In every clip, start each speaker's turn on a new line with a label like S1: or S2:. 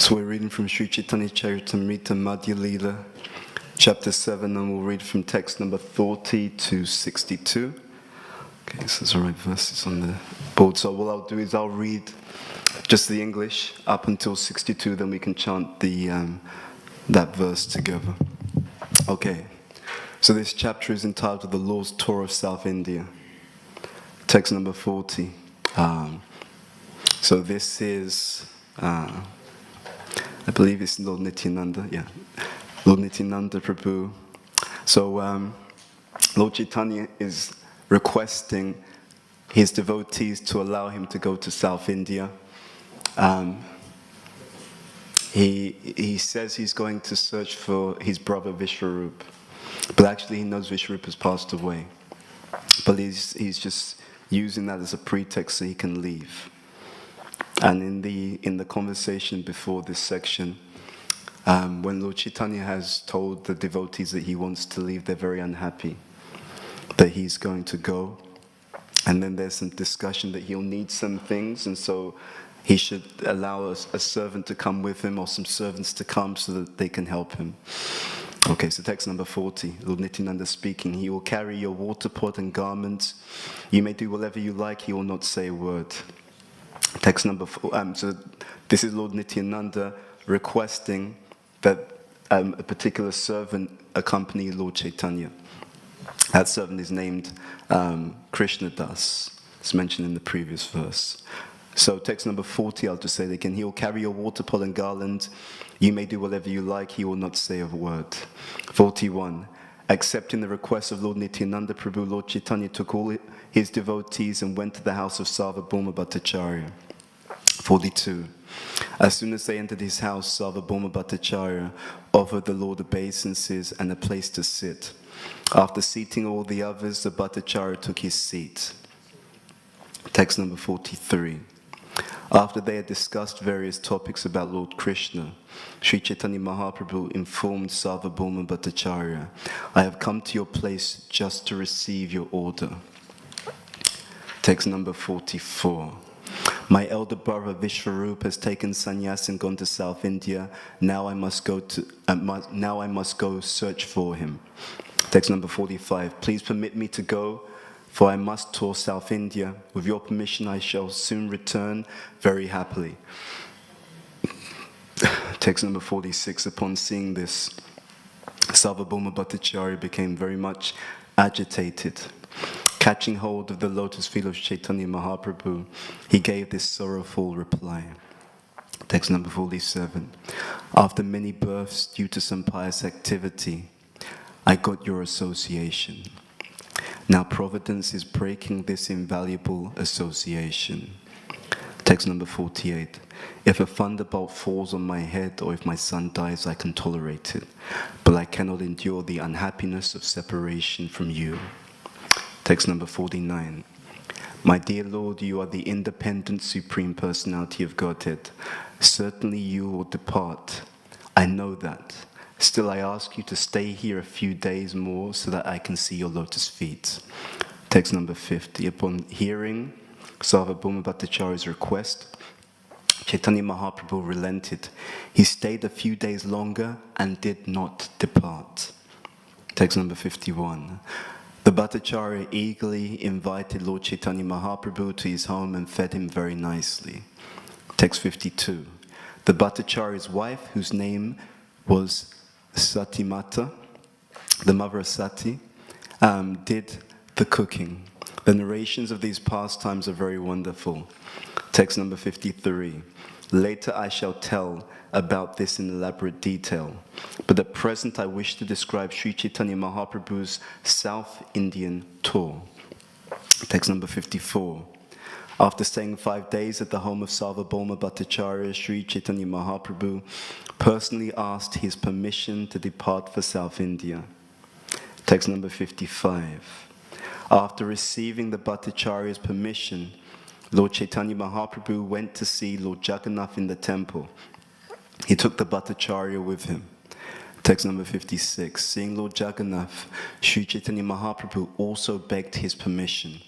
S1: So we're reading from Sri Chaitanya Charitamrita Madhya Lila, chapter 7, and we'll read from text number 40 to 62. Okay, so there's the right verses on the board. So what I'll do is I'll read just the English up until 62, then we can chant that verse together. Okay, so this chapter is entitled The Lord's Tour of South India. Text number 40. So this is... I believe it's Lord Nityananda, yeah. Lord Nityananda Prabhu. So Lord Chaitanya is requesting his devotees to allow him to go to South India. He says he's going to search for his brother Vishwarup, but actually he knows Vishwarup has passed away. But he's just using that as a pretext so he can leave. And in the conversation before this section, when Lord Chaitanya has told the devotees that he wants to leave, they're very unhappy that he's going to go. And then there's some discussion that he'll need some things, and so he should allow a servant to come with him, or some servants to come so that they can help him. Okay, so text number 40, Lord Nityananda speaking. He will carry your water pot and garments. You may do whatever you like, he will not say a word. Text number 4, so this is Lord Nityananda requesting that a particular servant accompany Lord Chaitanya. That servant is named Krishna Das. It's mentioned in the previous verse. So text number 40, I'll just say it again. He will carry your water pot and garland. You may do whatever you like, he will not say a word. 41. Accepting the request of Lord Nityananda Prabhu, Lord Chaitanya took all his devotees and went to the house of Sarvabhauma Bhattacharya. 42. As soon as they entered his house, Sarvabhauma Bhattacharya offered the Lord obeisances and a place to sit. After seating all the others, the Bhattacharya took his seat. Text number 43. After they had discussed various topics about Lord Krishna, Sri Chaitanya Mahaprabhu informed Sarvabhauma Bhattacharya, I have come to your place just to receive your order. Text number 44. My elder brother Vishwarup has taken sannyas and gone to South India. Now I must go search for him. Text number 45. Please permit me to go, for I must tour South India. With your permission, I shall soon return very happily. Text number 46. Upon seeing this, Sarvabhauma Bhattacharya became very much agitated. Catching hold of the lotus feet of Chaitanya Mahaprabhu, he gave this sorrowful reply. Text number 47. After many births due to some pious activity, I got your association. Now Providence is breaking this invaluable association. Text number 48. If a thunderbolt falls on my head or if my son dies, I can tolerate it, but I cannot endure the unhappiness of separation from you. Text number 49. My dear Lord, you are the independent Supreme Personality of Godhead. Certainly you will depart. I know that. Still, I ask you to stay here a few days more so that I can see your lotus feet. Text number 50. Upon hearing Sarvabhauma Bhattacharya's request, Chaitanya Mahaprabhu relented. He stayed a few days longer and did not depart. Text number 51. The Bhattacharya eagerly invited Lord Chaitanya Mahaprabhu to his home and fed him very nicely. Text 52. The Bhattacharya's wife, whose name was Sati Mata, the mother of Sati, did the cooking. The narrations of these pastimes are very wonderful. Text number 53. Later I shall tell about this in elaborate detail, but at present I wish to describe Sri Chaitanya Mahaprabhu's South Indian tour. Text number 54. After staying 5 days at the home of Sarvabhauma Bhattacharya, Sri Chaitanya Mahaprabhu personally asked his permission to depart for South India. Text number 55. After receiving the Bhattacharya's permission, Lord Chaitanya Mahaprabhu went to see Lord Jagannath in the temple. He took the Bhattacharya with him. Text number 56. Seeing Lord Jagannath, Sri Chaitanya Mahaprabhu also begged his permission.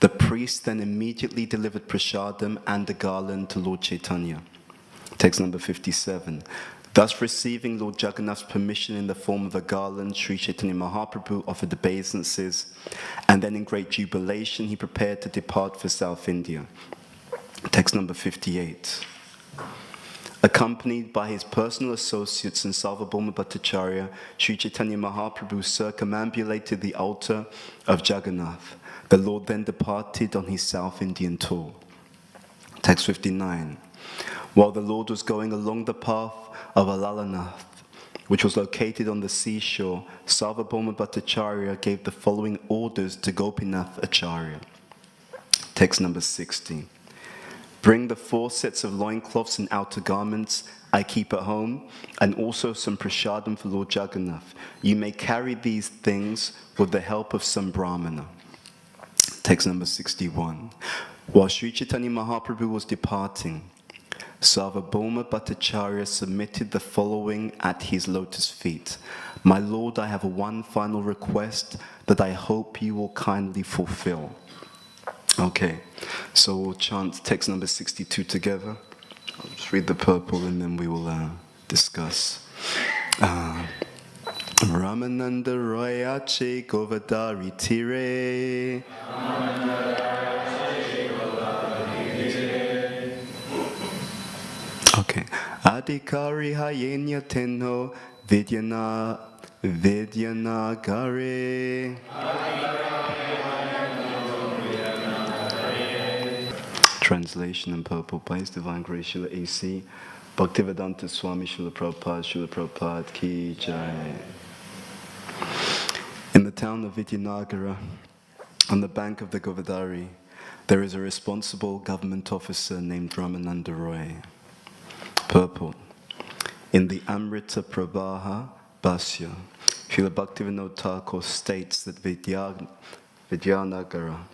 S1: The priest then immediately delivered prasadam and the garland to Lord Chaitanya. Text number 57. Thus receiving Lord Jagannath's permission in the form of a garland, Sri Chaitanya Mahaprabhu offered obeisances, and then in great jubilation he prepared to depart for South India. Text number 58. Accompanied by his personal associates and Sarvabhauma Bhattacharya, Sri Chaitanya Mahaprabhu circumambulated the altar of Jagannath. The Lord then departed on his South Indian tour. Text 59. While the Lord was going along the path of Alalanath, which was located on the seashore, Sarvabhauma Bhattacharya gave the following orders to Gopinath Acharya. Text number 60. Bring the 4 sets of loincloths and outer garments I keep at home, and also some prasadam for Lord Jagannath. You may carry these things with the help of some brahmana. Text number 61. While Sri Chaitanya Mahaprabhu was departing, Sarvabhauma Bhattacharya submitted the following at his lotus feet. My Lord, I have one final request that I hope you will kindly fulfill. Okay, so we'll chant text number 62 together. I'll just read the purport and then we will discuss. Ramananda Royache Govardhari Tire. Okay. Adhikari Hayenya Tenho Vidyanagare. Translation and purport by His Divine Grace Srila A.C. Bhaktivedanta Swami Srila Prabhupada Ki Jai. In the town of Vidyanagara, on the bank of the Govardhari, there is a responsible government officer named Ramananda Roy. Purport. In the Amrita Prabhaha Bhasya, Srila Bhaktivedanta Thakur states that Vidyanagara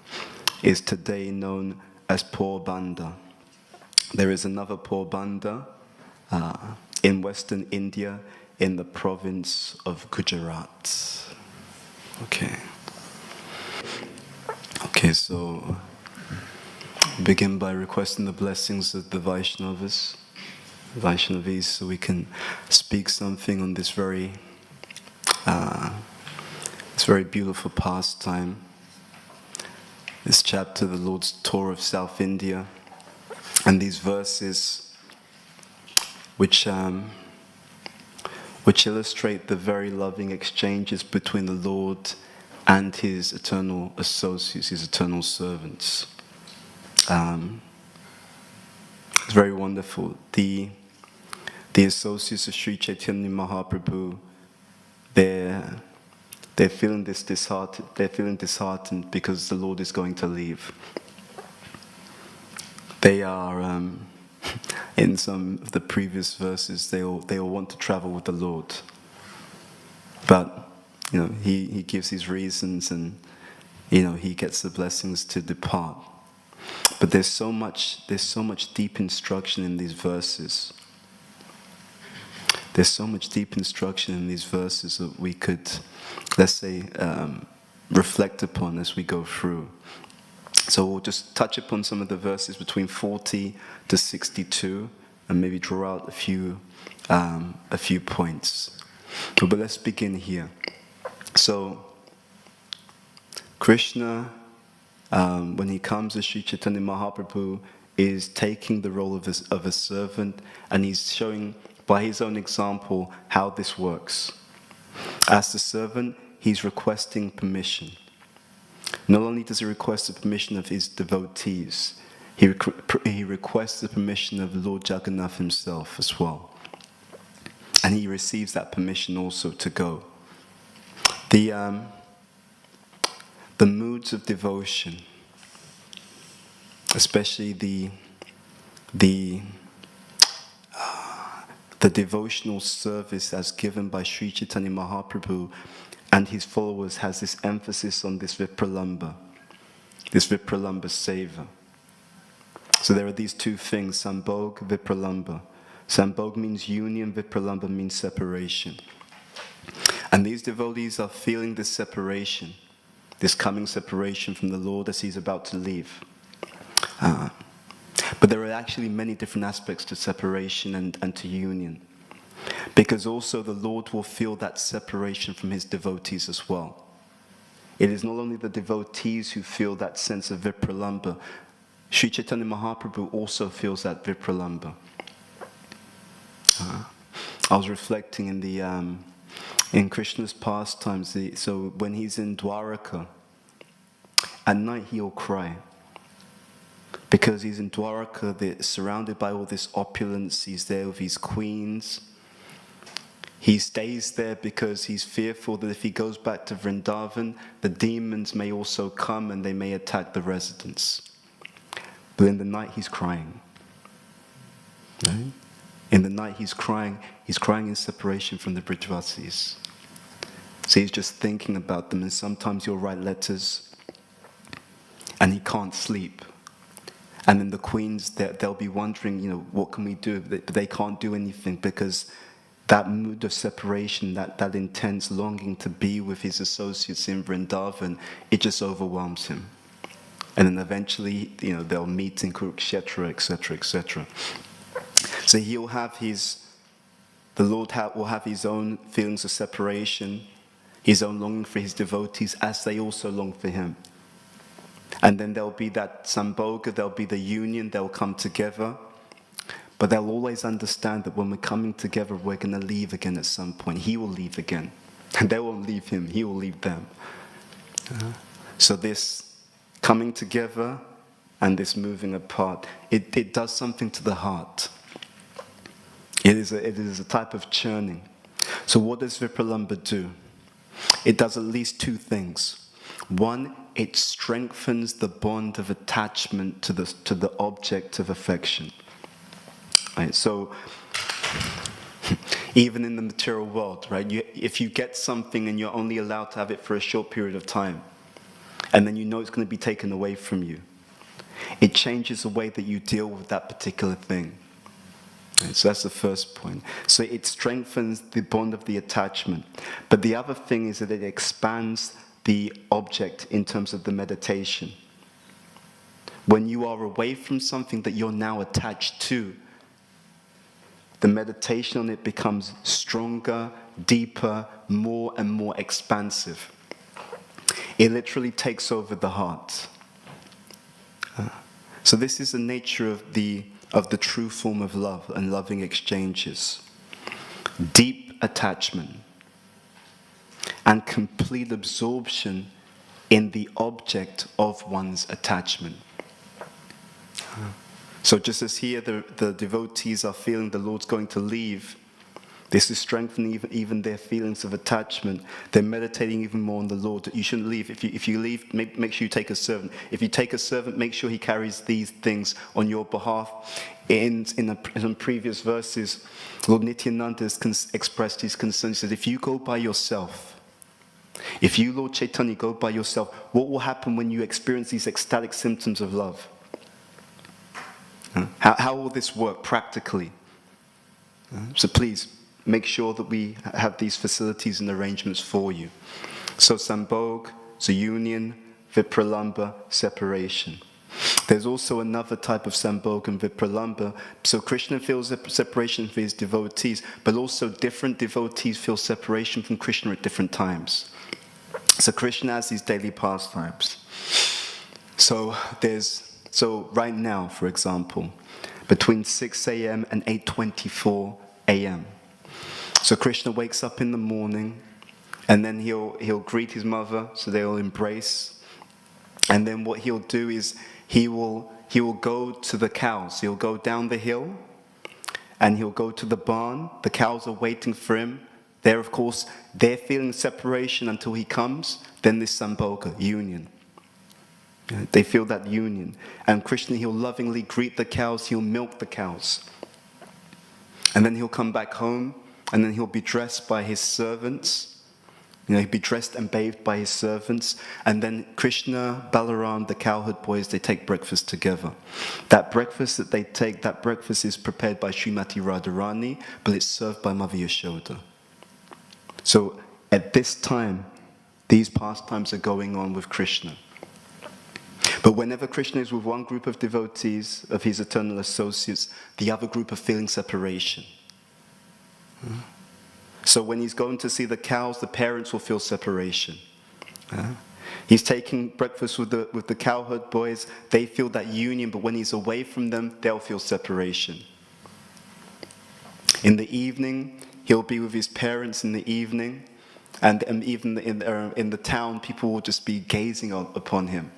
S1: is today known as Porbanda. There is another Porbanda in western India in the province of Gujarat. Okay, so begin by requesting the blessings of the Vaishnavis, so we can speak something on this very beautiful pastime. This chapter, the Lord's tour of South India, and these verses, which illustrate the very loving exchanges between the Lord and His eternal associates, His eternal servants. It's very wonderful. The associates of Sri Chaitanya Mahaprabhu, they're feeling disheartened. They're feeling disheartened because the Lord is going to leave. They are, in some of the previous verses, they all want to travel with the Lord, but He gives His reasons, and He gets the blessings to depart. But there's so much deep instruction in these verses. There's so much deep instruction in these verses that we could, let's say, reflect upon as we go through. So we'll just touch upon some of the verses between 40 to 62, and maybe draw out a few points. But let's begin here. So Krishna, when he comes as Sri Chaitanya Mahaprabhu, is taking the role of a servant, and he's showing by his own example how this works. As the servant, he's requesting permission. Not only does he request the permission of his devotees, he requests the permission of Lord Jagannath himself as well. And he receives that permission also to go. The moods of devotion, especially the devotional service as given by Sri Chaitanya Mahaprabhu and his followers, has this emphasis on this Vipralamba Seva. So there are these two things, Sambhog, Vipralamba. Sambhog means union, Vipralamba means separation. And these devotees are feeling this separation, this coming separation from the Lord as he's about to leave. But But there are actually many different aspects to separation and to union. Because also the Lord will feel that separation from his devotees as well. It is not only the devotees who feel that sense of vipralamba. Sri Chaitanya Mahaprabhu also feels that vipralamba. I was reflecting in Krishna's pastimes. So when he's in Dwaraka, at night he'll cry. Because he's in Dwaraka, surrounded by all this opulence. He's there with his queens. He stays there because he's fearful that if he goes back to Vrindavan, the demons may also come and they may attack the residents. But in the night he's crying. Right? In the night he's crying in separation from the Brijvasis. So he's just thinking about them, and sometimes he'll write letters and he can't sleep. And then the queens, they'll be wondering, what can we do? But they can't do anything because that mood of separation, that intense longing to be with his associates in Vrindavan, it just overwhelms him. And then eventually, they'll meet in Kurukshetra, etc., etc. So he'll have the Lord will have his own feelings of separation, his own longing for his devotees, as they also long for him. And then there'll be that sambhoga, there'll be the union, they'll come together. But they'll always understand that when we're coming together, we're going to leave again at some point. He will leave again. And they won't leave him, he will leave them. So this coming together and this moving apart, it does something to the heart. It is a type of churning. So what does Vipralamba do? It does at least two things. One, it strengthens the bond of attachment to the object of affection. Right, so even in the material world, right, if you get something and you're only allowed to have it for a short period of time, and then it's going to be taken away from you, it changes the way that you deal with that particular thing. Right, so that's the first point. So it strengthens the bond of the attachment. But the other thing is that it expands the object in terms of the meditation. When you are away from something that you're now attached to, the meditation on it becomes stronger, deeper, more and more expansive. It literally takes over the heart. So this is the nature of the true form of love and loving exchanges. Deep attachment and complete absorption in the object of one's attachment. So just as here the devotees are feeling the Lord's going to leave, this is strengthening even their feelings of attachment. They're meditating even more on the Lord. You shouldn't leave. If you leave, make sure you take a servant. If you take a servant, make sure he carries these things on your behalf. In previous verses, Lord Nityananda has expressed his concern. He said, if you go by yourself, if you, Lord Chaitanya, go by yourself, what will happen when you experience these ecstatic symptoms of love? How will this work practically? So please, make sure that we have these facilities and arrangements for you. So sambhog, so union, vipralamba, separation. There's also another type of sambhog and vipralamba. So Krishna feels separation for his devotees, but also different devotees feel separation from Krishna at different times. So Krishna has these daily pastimes. So right now, for example, between 6 a.m. and 8:24 a.m. So Krishna wakes up in the morning, and then he'll greet his mother, so they'll embrace. And then what he'll do is he will go to the cows. He'll go down the hill, and he'll go to the barn. The cows are waiting for him. There, of course, they're feeling separation until he comes. Then this sambhoga, union. They feel that union. And Krishna, he'll lovingly greet the cows, he'll milk the cows. And then he'll come back home, and then he'll be dressed by his servants. He'll be dressed and bathed by his servants. And then Krishna, Balaram, the cowherd boys, they take breakfast together. That breakfast that they take, that breakfast is prepared by Srimati Radharani, but it's served by Mother Yashoda. So at this time, these pastimes are going on with Krishna. But whenever Krishna is with one group of devotees, of his eternal associates, the other group are feeling separation. So when he's going to see the cows, the parents will feel separation. He's taking breakfast with the cowherd boys, they feel that union, but when he's away from them, they'll feel separation. In the evening, he'll be with his parents in the evening, and even in the town, people will just be gazing upon him.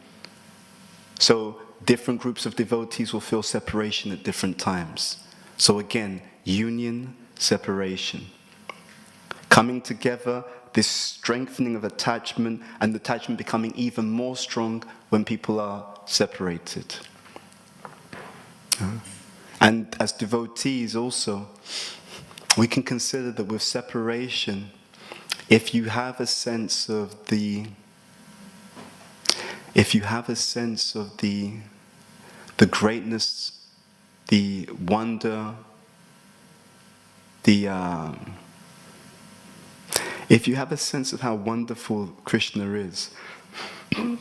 S1: So different groups of devotees will feel separation at different times. So again, union, separation. Coming together, this strengthening of attachment, and attachment becoming even more strong when people are separated. And as devotees also, we can consider that with separation, if you have a sense of the greatness, the wonder, if you have a sense of how wonderful Krishna is, then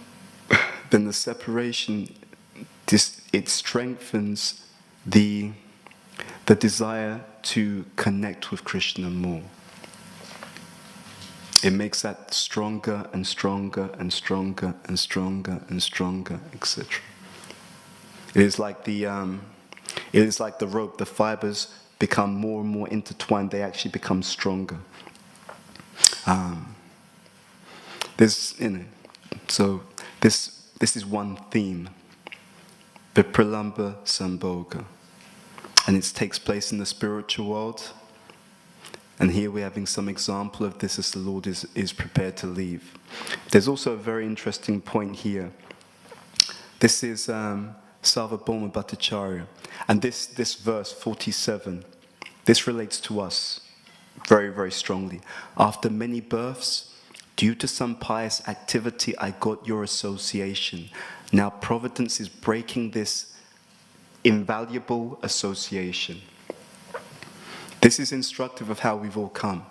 S1: the separation, it strengthens the desire to connect with Krishna more. It makes that stronger and stronger and stronger and stronger and stronger, etc. It is like the rope. The fibers become more and more intertwined. They actually become stronger. So this is one theme, Vipralamba Sambhoga, and it takes place in the spiritual world. And here we're having some example of this as the Lord is prepared to leave. There's also a very interesting point here. This is Sarvabhauma Bhattacharya, and this verse 47, this relates to us very, very strongly. After many births, due to some pious activity, I got your association. Now Providence is breaking this invaluable association. This is instructive of how we've all come.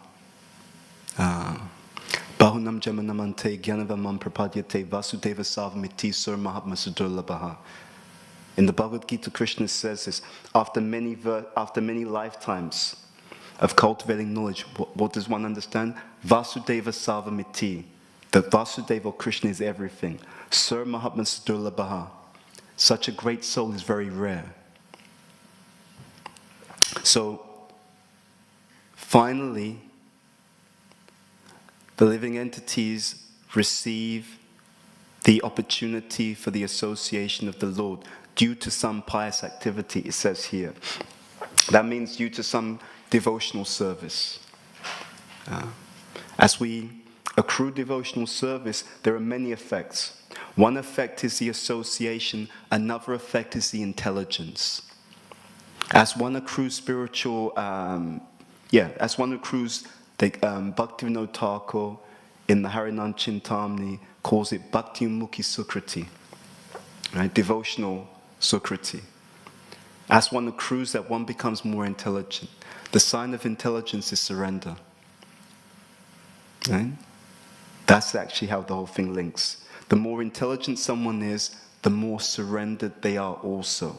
S1: Bahunam Jamanamante Gyanavamam Prapadyate Vasudeva Savamiti Sur Mahatma Sudurlabhaha. In the Bhagavad Gita, Krishna says this, after many lifetimes of cultivating knowledge, what does one understand? Vasudeva Savamiti. That Vasudeva, or Krishna, is everything. Sir Mahatma Sudurlabhaha. Such a great soul is very rare. So, finally, the living entities receive the opportunity for the association of the Lord due to some pious activity, it says here. That means due to some devotional service. As we accrue devotional service, there are many effects. One effect is the association, another effect is the intelligence. As one accrues as one accrues, Bhaktivinoda Thakur in the Harinam Chintamani calls it Bhakti Mukhi Sukriti, right? Devotional Sukriti. As one accrues that, one becomes more intelligent. The sign of intelligence is surrender. Right? That's actually how the whole thing links. The more intelligent someone is, the more surrendered they are also.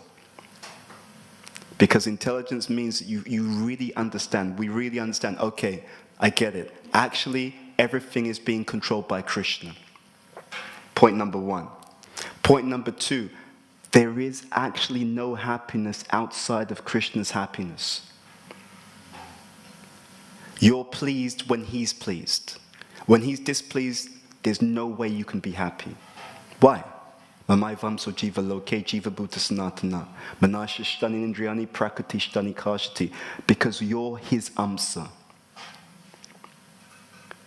S1: Because intelligence means you really understand, we really understand, okay, I get it. Actually, everything is being controlled by Krishna. Point number one. Point number two, there is actually no happiness outside of Krishna's happiness. You're pleased when he's pleased. When he's displeased, there's no way you can be happy. Why? Mamai vamso jiva loke jiva bhuta sanatana. Manashishtani indriyani prakritishtani kashati. Because you're his amsa.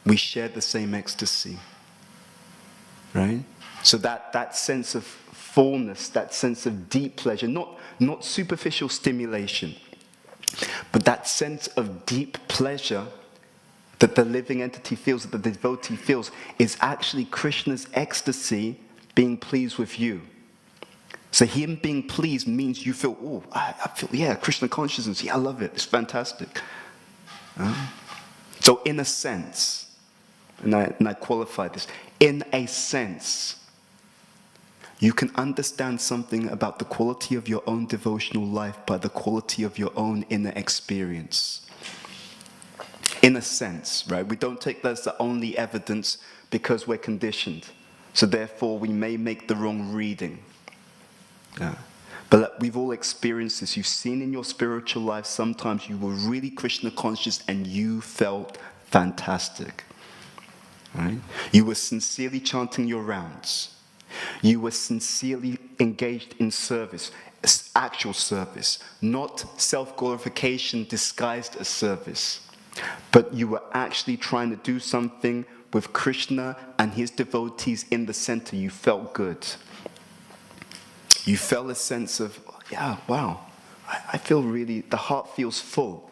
S1: We share the same ecstasy. Right? So that sense of fullness, that sense of deep pleasure, not superficial stimulation, but that sense of deep pleasure that the living entity feels, that the devotee feels, is actually Krishna's ecstasy being pleased with you. So him being pleased means you feel, oh, I feel, yeah, Krishna consciousness, yeah, I love it, it's fantastic. So in a sense, and I qualify this, in a sense, You can understand something about the quality of your own devotional life by the quality of your own inner experience. In a sense, right? We don't take that as the only evidence because we're conditioned. So therefore, we may make the wrong reading. Yeah. But we've all experienced this. You've seen in your spiritual life, sometimes you were really Krishna conscious and you felt fantastic. Right? You were sincerely chanting your rounds. You were sincerely engaged in service, actual service, not self-glorification disguised as service. But you were actually trying to do something with Krishna and his devotees in the center. You felt good. You felt a sense of, yeah, wow, I feel really, the heart feels full.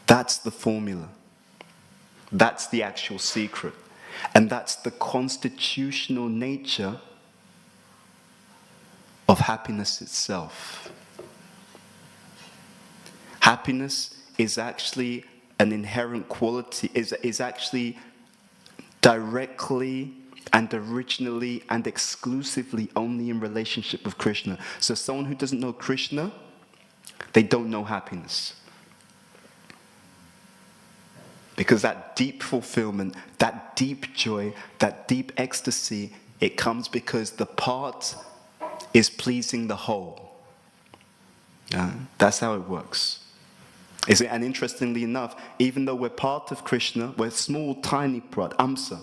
S1: That's the formula. That's the actual secret. And that's the constitutional nature of happiness itself. Happiness is actually an inherent quality, is actually directly and originally and exclusively only in relationship with Krishna. So someone who doesn't know Krishna, they don't know happiness. Because that deep fulfillment, that deep joy, that deep ecstasy, it comes because the part is pleasing the whole. That's how it works. And interestingly enough, even though we're part of Krishna, we're a small, tiny part, Amsa.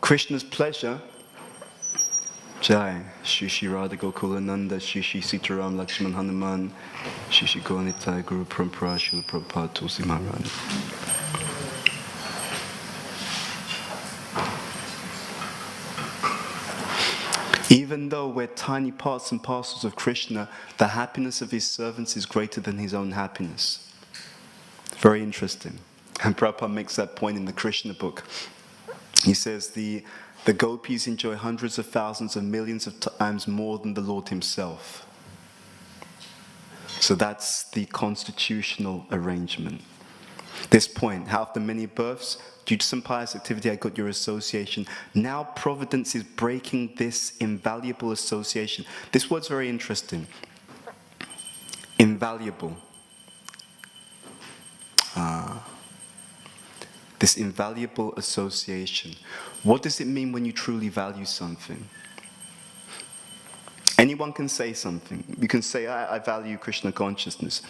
S1: Krishna's pleasure, Jai, Shishi Radha Gokulananda, Shishi Sitaram Lakshman Hanuman, Shishi Gaunitai Guru Parampara Srila Prabhupada Tulsi Maharaj. Even though we're tiny parts and parcels of Krishna, the happiness of his servants is greater than his own happiness. Very interesting. And Prabhupada makes that point in the Krishna book. He says the gopis enjoy hundreds of thousands of millions of times more than the Lord himself. So that's the constitutional arrangement. This point, how after many births, due to some pious activity, I got your association. Now providence is breaking this invaluable association. This word's very interesting. Invaluable. This invaluable association. What does it mean when you truly value something? Anyone can say something. You can say, I value Krishna consciousness.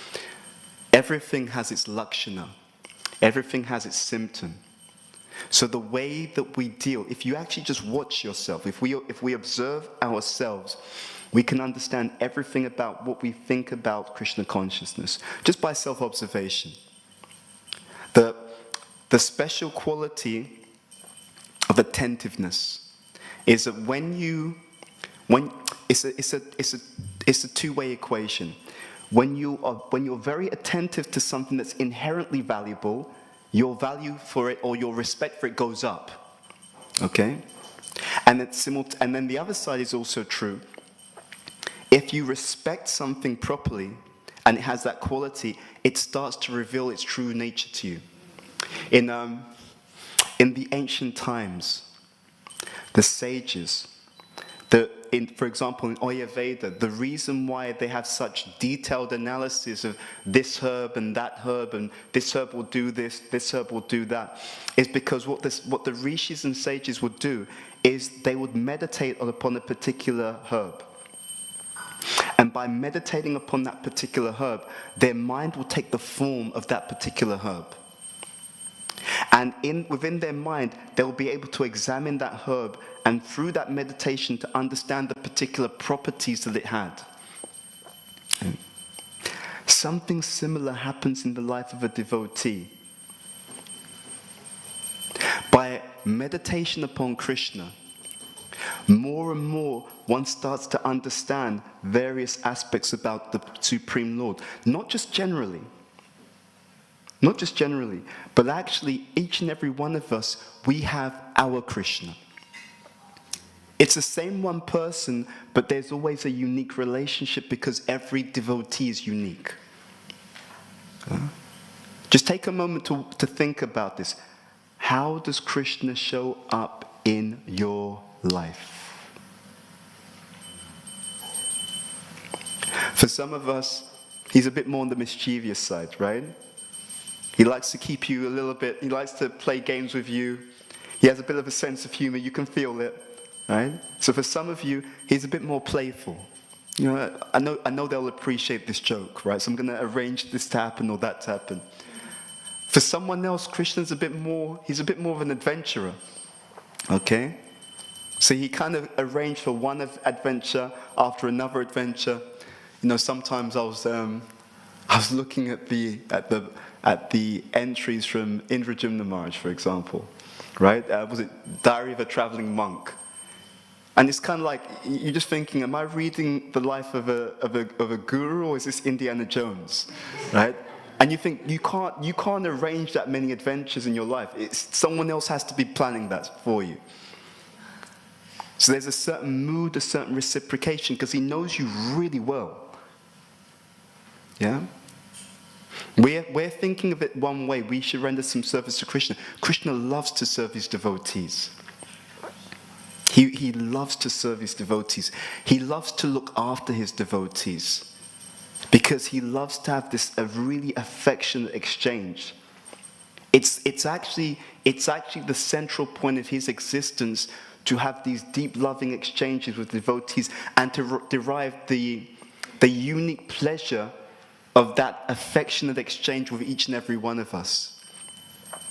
S1: Everything has its lakshana. Everything has its symptom. So the way that we deal, if you actually just watch yourself, if we observe ourselves, we can understand everything about what we think about Krishna consciousness, just by self-observation. The special quality of attentiveness is that it's a two-way equation. When you're very attentive to something that's inherently valuable, your value for it or your respect for it goes up. Okay? And then the other side is also true. If you respect something properly and it has that quality, it starts to reveal its true nature to you. In the ancient times, the sages, for example, in Ayurveda, the reason why they have such detailed analysis of this herb and this herb will do this herb will do that, is because what the rishis and sages would do is they would meditate upon a particular herb. And by meditating upon that particular herb, their mind will take the form of that particular herb. And within their mind, they'll be able to examine that herb and through that meditation to understand the particular properties that it had. Something similar happens in the life of a devotee. By meditation upon Krishna, more and more one starts to understand various aspects about the Supreme Lord, not just generally, but actually each and every one of us, we have our Krishna. It's the same one person, but there's always a unique relationship because every devotee is unique. Just take a moment to think about this. How does Krishna show up in your life? For some of us, he's a bit more on the mischievous side, right? He likes to keep you a little bit, he likes to play games with you. He has a bit of a sense of humor, you can feel it, right? So for some of you, he's a bit more playful. You know, I know they'll appreciate this joke, right? So I'm going to arrange this to happen or that to happen. For someone else, Krishna's he's a bit more of an adventurer, okay? So he kind of arranged for one adventure after another adventure. You know, sometimes I was looking at the entries from Indrajumna Maharaj, for example, right? Was it Diary of a Traveling Monk? And it's kind of like you're just thinking, am I reading the life of a guru, or is this Indiana Jones, right? And you think you can't arrange that many adventures in your life. Someone else has to be planning that for you. So there's a certain mood, a certain reciprocation, because he knows you really well. Yeah? We're thinking of it one way. We should render some service to Krishna. Krishna loves to serve his devotees. He loves to serve his devotees. He loves to look after his devotees. Because he loves to have a really affectionate exchange. It's actually the central point of his existence, to have these deep loving exchanges with devotees and to derive the unique pleasure of that affectionate exchange with each and every one of us.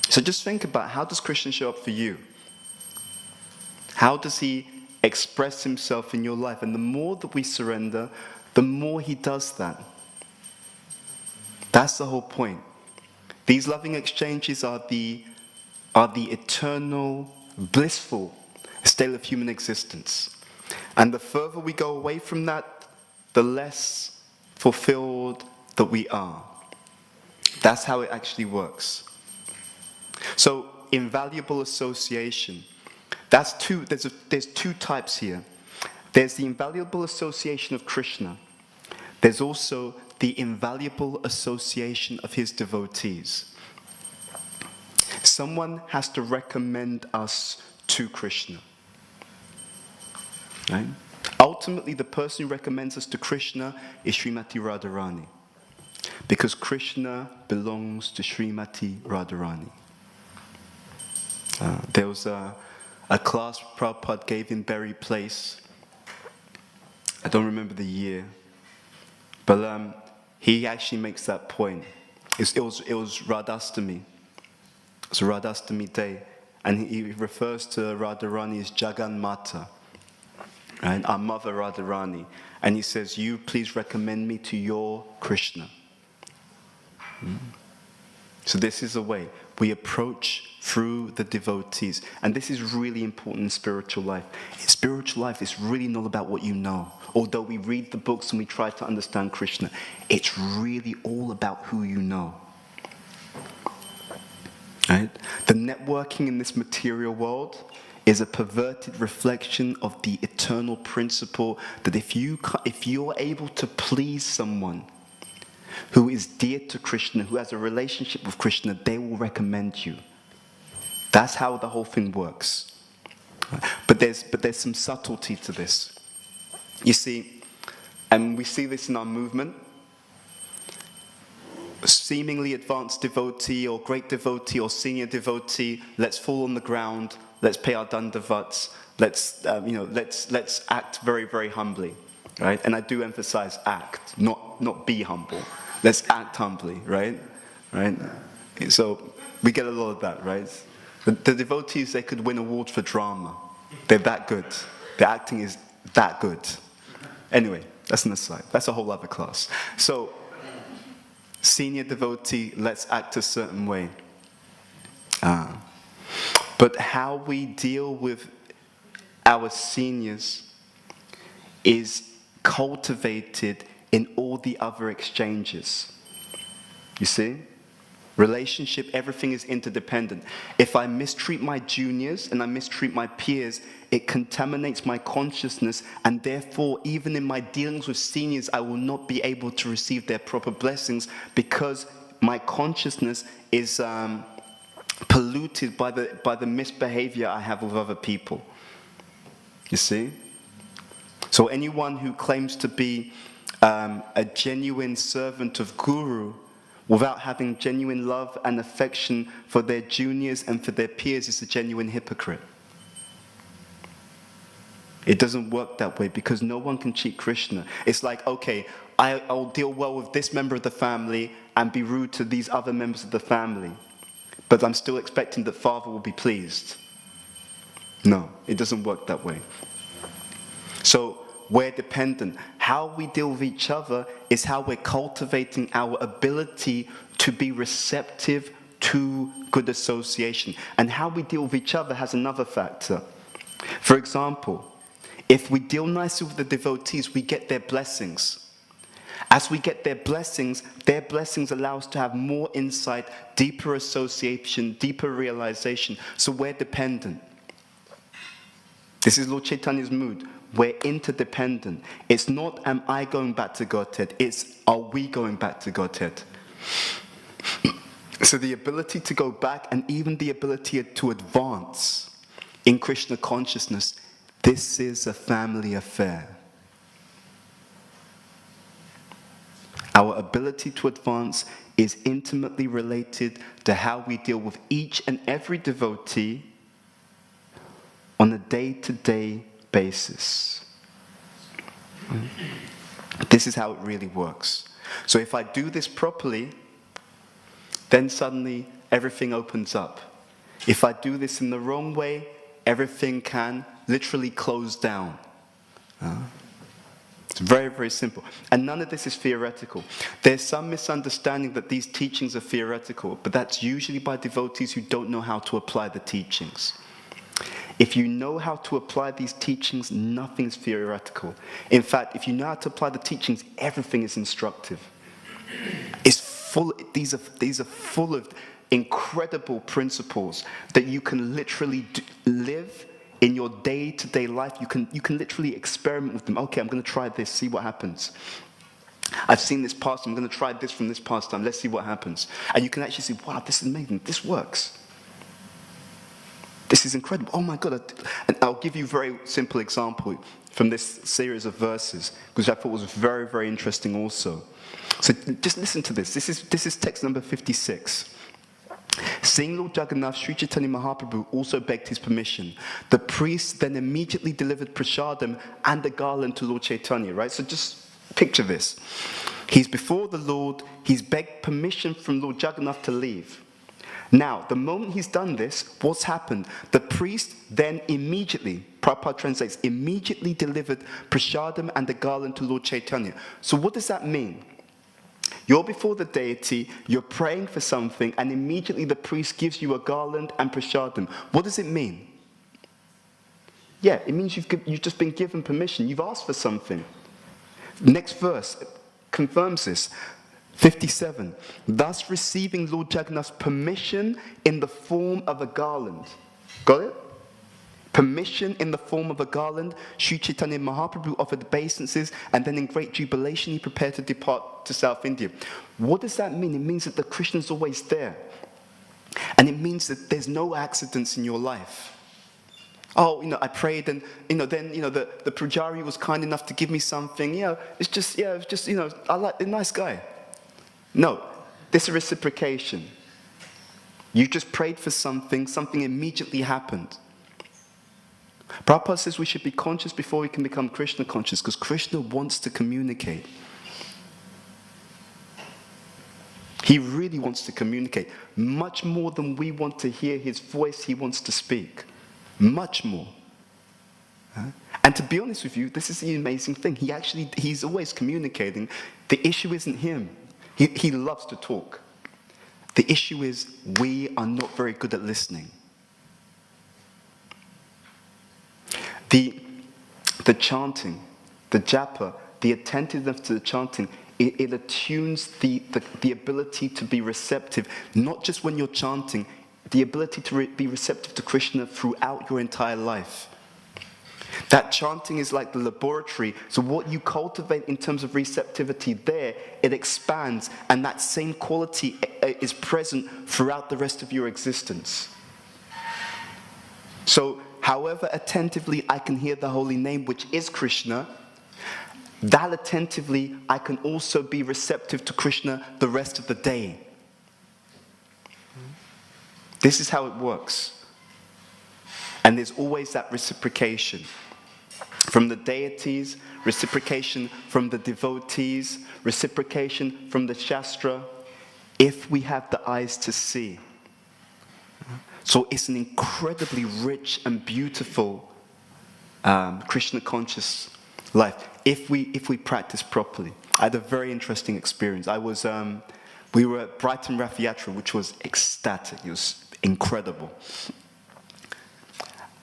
S1: So just think about, how does Krishna show up for you? How does he express himself in your life? And the more that we surrender, the more he does that. That's the whole point. These loving exchanges are the eternal, blissful state of human existence. And the further we go away from that, the less fulfilled that we are. That's how it actually works. So, invaluable association. There's two types here. There's the invaluable association of Krishna. There's also the invaluable association of his devotees. Someone has to recommend us to Krishna. Right? Ultimately, the person who recommends us to Krishna is Srimati Radharani. Because Krishna belongs to Srimati Radharani. There was a class Prabhupada gave in Berry Place. I don't remember the year. But he actually makes that point. It was Radhastami. It was a Radhastami day. And he refers to Radharani as Jagan Mata. Right? Our mother Radharani. And he says, you please recommend me to your Krishna. So this is a way we approach through the devotees. And this is really important in spiritual life. In spiritual life, it's really not about what you know. Although we read the books and we try to understand Krishna, it's really all about who you know. Right? The networking in this material world is a perverted reflection of the eternal principle that if you're able to please someone who is dear to Krishna, who has a relationship with Krishna, they will recommend you. That's how the whole thing works. But there's some subtlety to this. You see, and we see this in our movement. Seemingly advanced devotee or great devotee or senior devotee, let's fall on the ground, let's pay our dandavats, let's act very, very humbly, right? And I do emphasize act, not be humble. Let's act humbly, right? So we get a lot of that, right? The devotees, they could win awards for drama. They're that good. The acting is that good. Anyway, that's an aside. That's a whole other class. So, senior devotee, let's act a certain way. But how we deal with our seniors is cultivated in all the other exchanges. You see? Relationship, everything is interdependent. If I mistreat my juniors and I mistreat my peers, it contaminates my consciousness, and therefore, even in my dealings with seniors, I will not be able to receive their proper blessings because my consciousness is polluted by the misbehavior I have with other people. You see? So anyone who claims to be a genuine servant of Guru without having genuine love and affection for their juniors and for their peers is a genuine hypocrite. It doesn't work that way because no one can cheat Krishna. It's like, okay, I'll deal well with this member of the family and be rude to these other members of the family, but I'm still expecting that Father will be pleased. No, it doesn't work that way. So we're dependent. How we deal with each other is how we're cultivating our ability to be receptive to good association. And how we deal with each other has another factor. For example, if we deal nicely with the devotees, we get their blessings. As we get their blessings allow us to have more insight, deeper association, deeper realization. So we're dependent. This is Lord Chaitanya's mood. We're interdependent. It's not, am I going back to Godhead? It's, are we going back to Godhead? So the ability to go back and even the ability to advance in Krishna consciousness, this is a family affair. Our ability to advance is intimately related to how we deal with each and every devotee on a day-to-day basis. This is how it really works. So if I do this properly, then suddenly everything opens up. If I do this in the wrong way, everything can literally close down. It's very, very simple. And none of this is theoretical. There's some misunderstanding that these teachings are theoretical, but that's usually by devotees who don't know how to apply the teachings. If you know how to apply these teachings, nothing's theoretical. In fact, if you know how to apply the teachings, everything is instructive. It's full. These are full of incredible principles that you can literally live in your day-to-day life. You can literally experiment with them. Okay, I'm going to try this, see what happens. I've seen this pastime, I'm going to try this from this pastime, let's see what happens. And you can actually see, wow, this is amazing, this works. This is incredible. Oh my God. And I'll give you a very simple example from this series of verses, which I thought was very, very interesting also. So just listen to this. This is text number 56. Seeing Lord Jagannath, Sri Chaitanya Mahaprabhu also begged his permission. The priest then immediately delivered prasadam and a garland to Lord Chaitanya, right? So just picture this. He's before the Lord, he's begged permission from Lord Jagannath to leave. Now, the moment he's done this, what's happened? The priest then immediately, Prabhupada translates, immediately delivered prasadam and the garland to Lord Chaitanya. So what does that mean? You're before the deity, you're praying for something, and immediately the priest gives you a garland and prasadam. What does it mean? Yeah, it means you've just been given permission. You've asked for something. Next verse confirms this. 57. Thus receiving Lord Jagannath's permission in the form of a garland. Got it? Permission in the form of a garland. Sri Chaitanya Mahaprabhu offered obeisances, and then in great jubilation he prepared to depart to South India. What does that mean? It means that the Krishna's always there. And it means that there's no accidents in your life. Oh, I prayed and, then, the Pujari was kind enough to give me something. It's just, I like the nice guy. No, this is reciprocation. You just prayed for something immediately happened. Prabhupada says we should be conscious before we can become Krishna conscious, because Krishna wants to communicate. He really wants to communicate. Much more than we want to hear his voice, he wants to speak. Much more. And to be honest with you, this is the amazing thing. He's always communicating. The issue isn't him. He loves to talk. The issue is we are not very good at listening. The chanting, the japa, the attentiveness to the chanting, it attunes the ability to be receptive, not just when you're chanting, the ability to be receptive to Krishna throughout your entire life. That chanting is like the laboratory. So what you cultivate in terms of receptivity there, it expands, and that same quality is present throughout the rest of your existence. So however attentively I can hear the holy name, which is Krishna, that attentively, I can also be receptive to Krishna the rest of the day. This is how it works. And there's always that reciprocation. From the deities, reciprocation from the devotees, reciprocation from the Shastra, if we have the eyes to see. So it's an incredibly rich and beautiful Krishna conscious life if we practice properly. I had a very interesting experience. We were at Brighton Rath Yatra, which was ecstatic. It was incredible.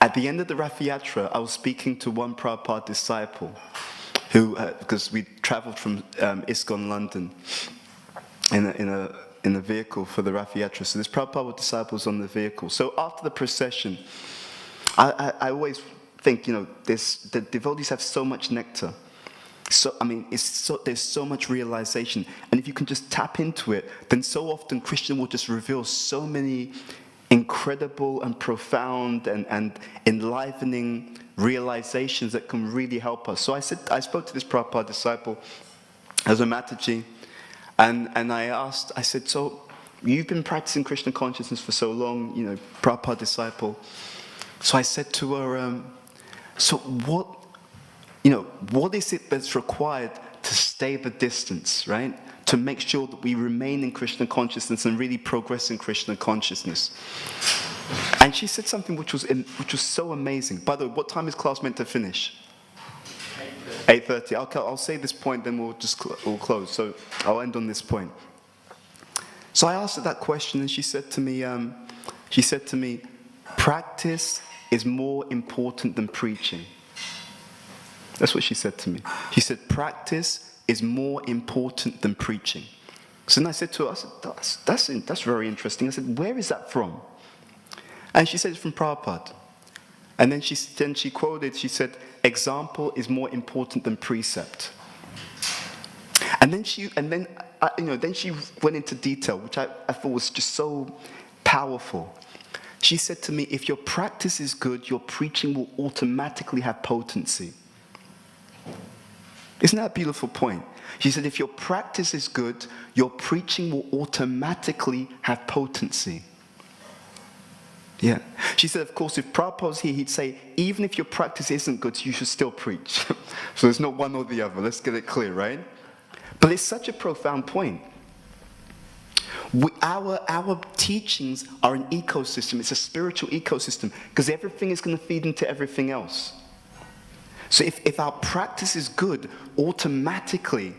S1: At the end of the Rath Yatra, I was speaking to one Prabhupada disciple who, because we travelled from ISKCON London in a vehicle for the Rath Yatra. So this Prabhupada disciple was on the vehicle. So after the procession, I always think, the devotees have so much nectar. So, there's so much realization. And if you can just tap into it, then so often Krishna will just reveal so many incredible and profound and enlivening realizations that can really help us. So I spoke to this Prabhupada disciple as a Mataji, and I said, so you've been practicing Krishna consciousness for so long, Prabhupada disciple. So I said to her, so what is it that's required to stay the distance, right? To make sure that we remain in Krishna consciousness and really progress in Krishna consciousness. And she said something which was so amazing. By the way, what time is class meant to finish? 8:30. I'll say this point, then we'll close. So I'll end on this point. So I asked her that question, and she said to me, practice is more important than preaching. That's what she said to me. She said, practice is more important than preaching. So then I said to her, that's very interesting. I said, where is that from? And she said, it's from Prabhupada. And then she quoted, she said, example is more important than precept. And then she went into detail, which I thought was just so powerful. She said to me, if your practice is good, your preaching will automatically have potency. Isn't that a beautiful point? She said, if your practice is good, your preaching will automatically have potency. Yeah. She said, of course, if Prabhupada was here, he'd say, even if your practice isn't good, you should still preach. So there's not one or the other. Let's get it clear, right? But it's such a profound point. Our teachings are an ecosystem. It's a spiritual ecosystem because everything is going to feed into everything else. So if our practice is good, automatically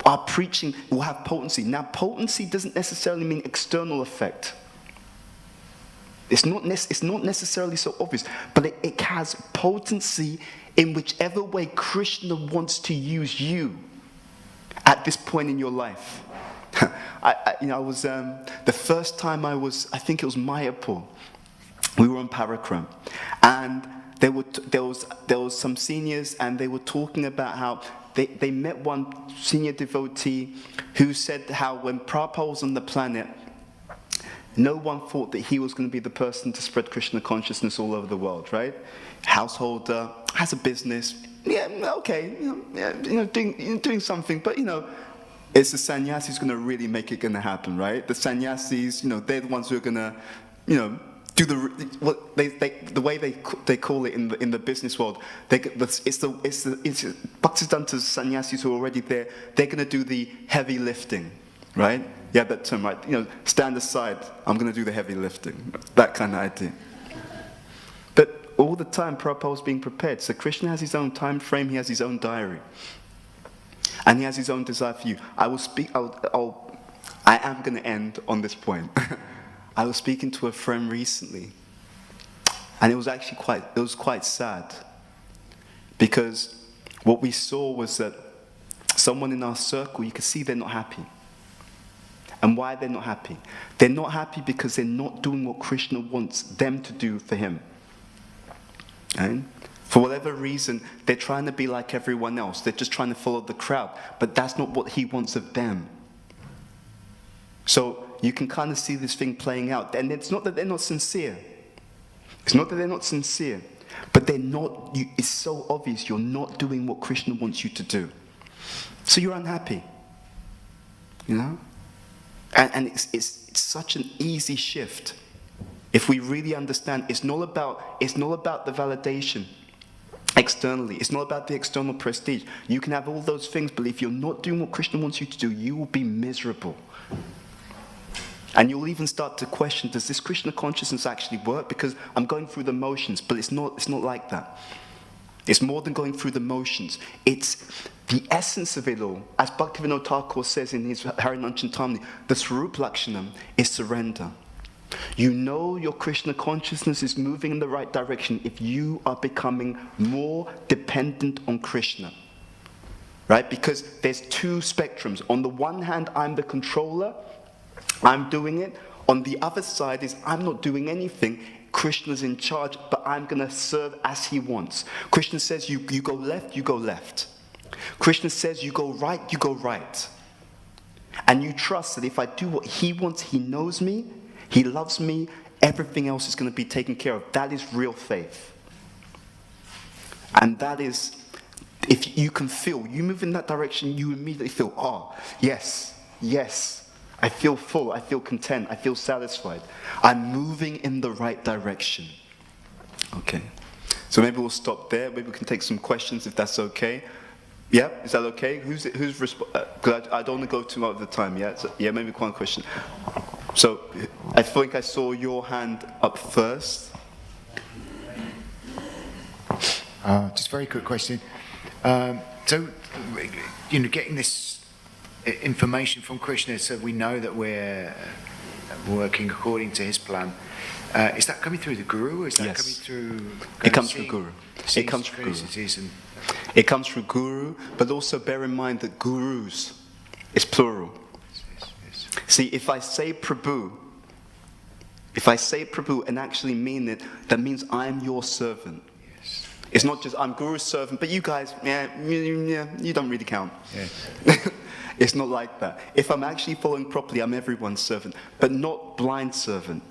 S1: our preaching will have potency. Now, potency doesn't necessarily mean external effect. It's not necessarily so obvious, but it has potency in whichever way Krishna wants to use you at this point in your life. I was the first time I think it was Mayapur. We were on Parakram, and there was some seniors, and they were talking about how they met one senior devotee who said how when Prabhupada was on the planet, no one thought that he was going to be the person to spread Krishna consciousness all over the world, right? Householder, has a business, doing something, but it's the sannyasis going to really make it going to happen, right? The sannyasis, they're the ones who are going to, do the way they call it in the business world. It's Bhaktivedanta sannyasis who are already there. They're going to do the heavy lifting, right? Yeah, that term, right? Stand aside. I'm going to do the heavy lifting. That kind of idea. But all the time, Prabhupada was being prepared. So Krishna has his own time frame. He has his own diary. And he has his own desire for you. I am going to end on this point. I was speaking to a friend recently, and it was actually quite sad, because what we saw was that someone in our circle, you could see they're not happy. And why they're not happy? They're not happy because they're not doing what Krishna wants them to do for him. Right? For whatever reason, they're trying to be like everyone else. They're just trying to follow the crowd. But that's not what he wants of them. So you can kind of see this thing playing out. And it's not that they're not sincere. It's not that they're not sincere. But they're not, it's so obvious you're not doing what Krishna wants you to do. So you're unhappy. You know? And it's such an easy shift. If we really understand, it's not about the validation externally. It's not about the external prestige. You can have all those things, but if you're not doing what Krishna wants you to do, you will be miserable. And you'll even start to question, does this Krishna consciousness actually work? Because I'm going through the motions, but it's not like that. It's more than going through the motions. It's the essence of it all. As Bhaktivedanta Thakur says in his Harinam Chintamani, the Swarup Lakshanam is surrender. You know your Krishna consciousness is moving in the right direction if you are becoming more dependent on Krishna. Right? Because there's two spectrums. On the one hand, I'm the controller, I'm doing it. On the other side is I'm not doing anything. Krishna's in charge, but I'm going to serve as he wants. Krishna says you go left, you go left. Krishna says you go right, you go right. And you trust that if I do what he wants, he knows me, he loves me, everything else is going to be taken care of. That is real faith. And that is, if you can feel, you move in that direction, you immediately feel, oh, yes, yes. I feel full, I feel content, I feel satisfied. I'm moving in the right direction. Okay. So maybe we'll stop there. Maybe we can take some questions if that's okay. Yeah, is that okay? Who's because I don't want to go too much of the time, yeah? So, yeah, maybe one question. So, I think I saw your hand up first.
S2: Just a very quick question. So, getting this information from Krishna, so we know that we're working according to his plan. Is that coming through the Guru? Or is that
S1: Yes.
S2: coming through?
S1: It comes through Guru. It comes through Guru. It comes through Guru, but also bear in mind that Gurus is plural.
S2: Yes.
S1: See, if I say Prabhu and actually mean it, that means I'm your servant.
S2: Yes.
S1: It's not just I'm Guru's servant, but you guys, you don't really count.
S2: Yes.
S1: It's not like that. If I'm actually following properly, I'm everyone's servant, but not blind servant.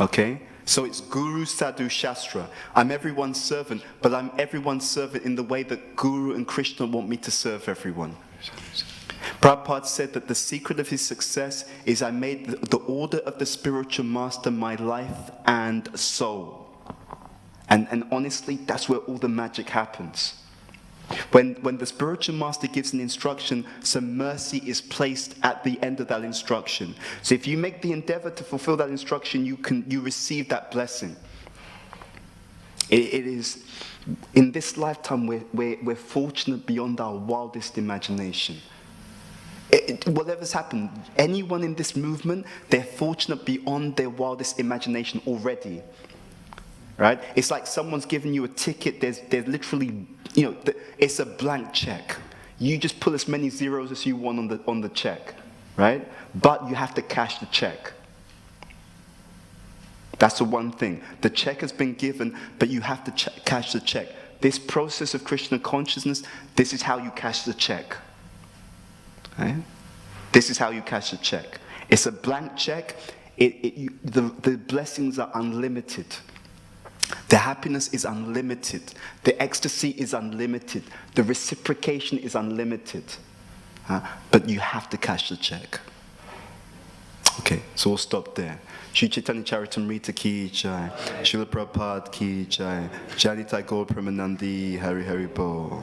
S1: Okay? So it's Guru, Sadhu, Shastra. I'm everyone's servant, but I'm everyone's servant in the way that Guru and Krishna want me to serve everyone. Prabhupada said that the secret of his success is I made the order of the spiritual master my life and soul. And honestly, that's where all the magic happens. When the spiritual master gives an instruction, some mercy is placed at the end of that instruction. So if you make the endeavor to fulfill that instruction, you receive that blessing. It is, in this lifetime, we're fortunate beyond our wildest imagination. Whatever's happened, anyone in this movement, they're fortunate beyond their wildest imagination already. Right? It's like someone's given you a ticket, there's literally, it's a blank check. You just put as many zeros as you want on the check, right? But you have to cash the check. That's the one thing. The check has been given, but you have to cash the check. This process of Krishna consciousness, this is how you cash the check. Right? This is how you cash the check. It's a blank check. The blessings are unlimited. The happiness is unlimited. The ecstasy is unlimited. The reciprocation is unlimited. But you have to cash the check. Okay, so we'll stop there. Shri Chaitanya Charitamrita ki jai. Srila Prabhupada ki jai. Jai Nitai Gaur Premanandi Hari Hari Bol.